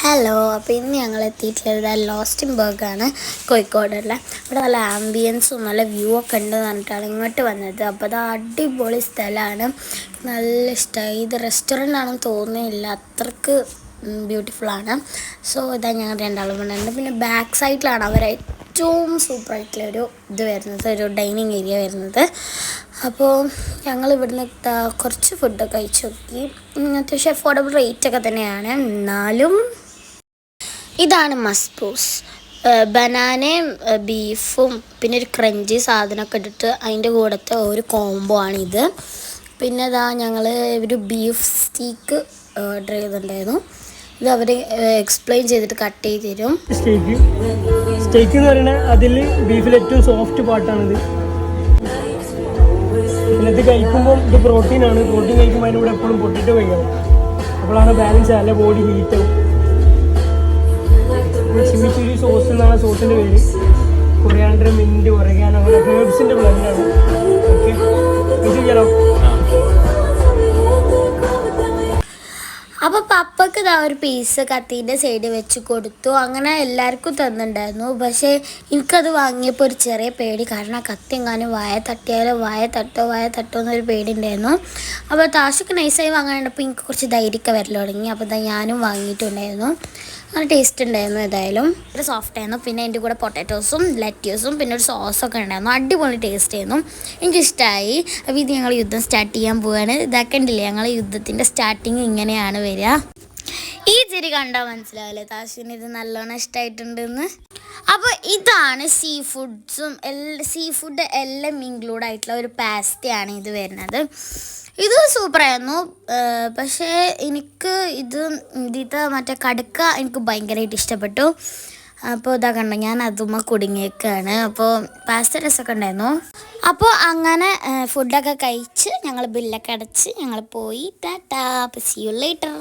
Hello, അപ്പോൾ ഇന്ന് ഞങ്ങൾ എത്തിയിട്ടുള്ളത് ലോസ്റ്റിംബർഗാണ്, കോഴിക്കോടുള്ള. ഇവിടെ നല്ല ആംബിയൻസും നല്ല വ്യൂ ഒക്കെ ഉണ്ട് പറഞ്ഞിട്ടാണ് ഇങ്ങോട്ട് വന്നത്. അപ്പോൾ അത് അടിപൊളി സ്ഥലമാണ്, നല്ല ഇഷ്ടമായി. ഇത് റെസ്റ്റോറൻ്റ് ആണെന്ന് തോന്നുന്നില്ല, അത്രക്ക് ബ്യൂട്ടിഫുള്ളാണ്. സോ ഇതാ ഞങ്ങൾ രണ്ടാളും കൊണ്ടുണ്ട്. പിന്നെ ബാക്ക് സൈഡിലാണ് അവർ ഏറ്റവും സൂപ്പറായിട്ടുള്ളൊരു ഇത് വരുന്നത്, ഒരു ഡൈനിങ് ഏരിയ വരുന്നത്. അപ്പോൾ ഞങ്ങൾ ഇവിടുന്ന് കുറച്ച് ഫുഡൊക്കെ കഴിച്ച് നോക്കി. അത്യാവശ്യം അഫോർഡബിൾ റേറ്റൊക്കെ തന്നെയാണ്. എന്നാലും ഇതാണ് മസ്ബൂസ്, ബനാനയും ബീഫും പിന്നെ ഒരു ക്രഞ്ചി സാധനമൊക്കെ ഇട്ടിട്ട് അതിൻ്റെ കൂടത്തെ ഒരു കോംബോ ആണിത്. പിന്നെ ഇതാ ഞങ്ങൾ ഒരു ബീഫ് സ്റ്റീക്ക് ഓർഡർ ചെയ്തിട്ടുണ്ടായിരുന്നു. ഇത് അവർ എക്സ്പ്ലെയിൻ ചെയ്തിട്ട് കട്ട് ചെയ്ത് തരും. സ്റ്റേക്ക് എന്ന് പറയുന്നത് അതിൽ ബീഫിൽ ഏറ്റവും സോഫ്റ്റ് പാർട്ടാണിത്. പിന്നെ ഇത് കഴിക്കുമ്പോൾ ഇത് പ്രോട്ടീനാണ്. പ്രോട്ടീൻ കഴിക്കുമ്പോൾ അതിൻ്റെ കൂടെ എപ്പോഴും പൊട്ടിട്ട് കഴിക്കണം, അപ്പോഴാണ് ബാലൻസ് നല്ല ബോഡി ഹീറ്റാവും. ചിമ്മിച്ചിരി സോസ് എന്നാണ് സോസിൻ്റെ പേര്. കൊറിയാണ്ടർ, മിൻറ്റ്, ഒറിഗാനോ, അങ്ങനെ ഹേർബ്സിൻ്റെ ബ്ലെൻഡാണ്. ഓക്കെ, ഇത് ചെയ്യണോ? അപ്പോൾ പപ്പക്ക് ഇതാ ഒരു പീസ് കത്തീൻ്റെ സൈഡിൽ വെച്ച് കൊടുത്തു. അങ്ങനെ എല്ലാവർക്കും തന്നിട്ടുണ്ടായിരുന്നു. പക്ഷേ എനിക്കത് വാങ്ങിയപ്പോൾ ഒരു ചെറിയ പേടി, കാരണം കത്തി എങ്ങാനും വായ തട്ടിയാലോ വായ തട്ടോ എന്നൊരു പേടി ഉണ്ടായിരുന്നു. അപ്പോൾ താശൊക്കെ നൈസായി വാങ്ങാനുണ്ടപ്പോൾ എനിക്ക് കുറച്ച് ധൈര്യമൊക്കെ വരൽ തുടങ്ങി. അപ്പോൾ ഇതാ ഞാനും വാങ്ങിയിട്ടുണ്ടായിരുന്നു. നല്ല ടേസ്റ്റ് ഉണ്ടായിരുന്നു. ഏതായാലും ഒരു സോഫ്റ്റ് ആയിരുന്നു. പിന്നെ അതിൻ്റെ കൂടെ പൊട്ടാറ്റോസും ലെറ്റ്യൂസും പിന്നെ ഒരു സോസൊക്കെ ഉണ്ടായിരുന്നു. അടിപൊളി ടേസ്റ്റ് ആയിരുന്നു, എനിക്കിഷ്ടമായി. അപ്പോൾ ഇത് ഞങ്ങൾ യുദ്ധം സ്റ്റാർട്ട് ചെയ്യാൻ പോവുകയാണ്. ഇതാക്കണ്ടില്ലേ, ഞങ്ങൾ യുദ്ധത്തിൻ്റെ സ്റ്റാർട്ടിങ് ഇങ്ങനെയാണ് വരിക. ഈ ചിരി കണ്ടാൽ മനസ്സിലാവില്ലേ താശിന് ഇത് നല്ലോണം ഇഷ്ടമായിട്ടുണ്ടെന്ന്. അപ്പോൾ ഇതാണ് സീ ഫുഡ് എല്ലാം ഇൻക്ലൂഡ് ആയിട്ടുള്ള ഒരു പാസ്തയാണ് ഇത് വരുന്നത്. ഇത് സൂപ്പറായിരുന്നു. പക്ഷേ എനിക്ക് ഇതിത്തെ മറ്റേ കടുക്ക എനിക്ക് ഭയങ്കരമായിട്ട് ഇഷ്ടപ്പെട്ടു. അപ്പോൾ ഇതാ കണ്ടോ, ഞാൻ അതുമ്മ കുടുങ്ങിയേക്കാണ്. അപ്പോൾ പാസ്ത രസമൊക്കെ ഉണ്ടായിരുന്നു. അപ്പോൾ അങ്ങനെ ഫുഡൊക്കെ കഴിച്ച് ഞങ്ങൾ ബില്ലൊക്കെ അടച്ച് ഞങ്ങൾ പോയി. Tata, see you later.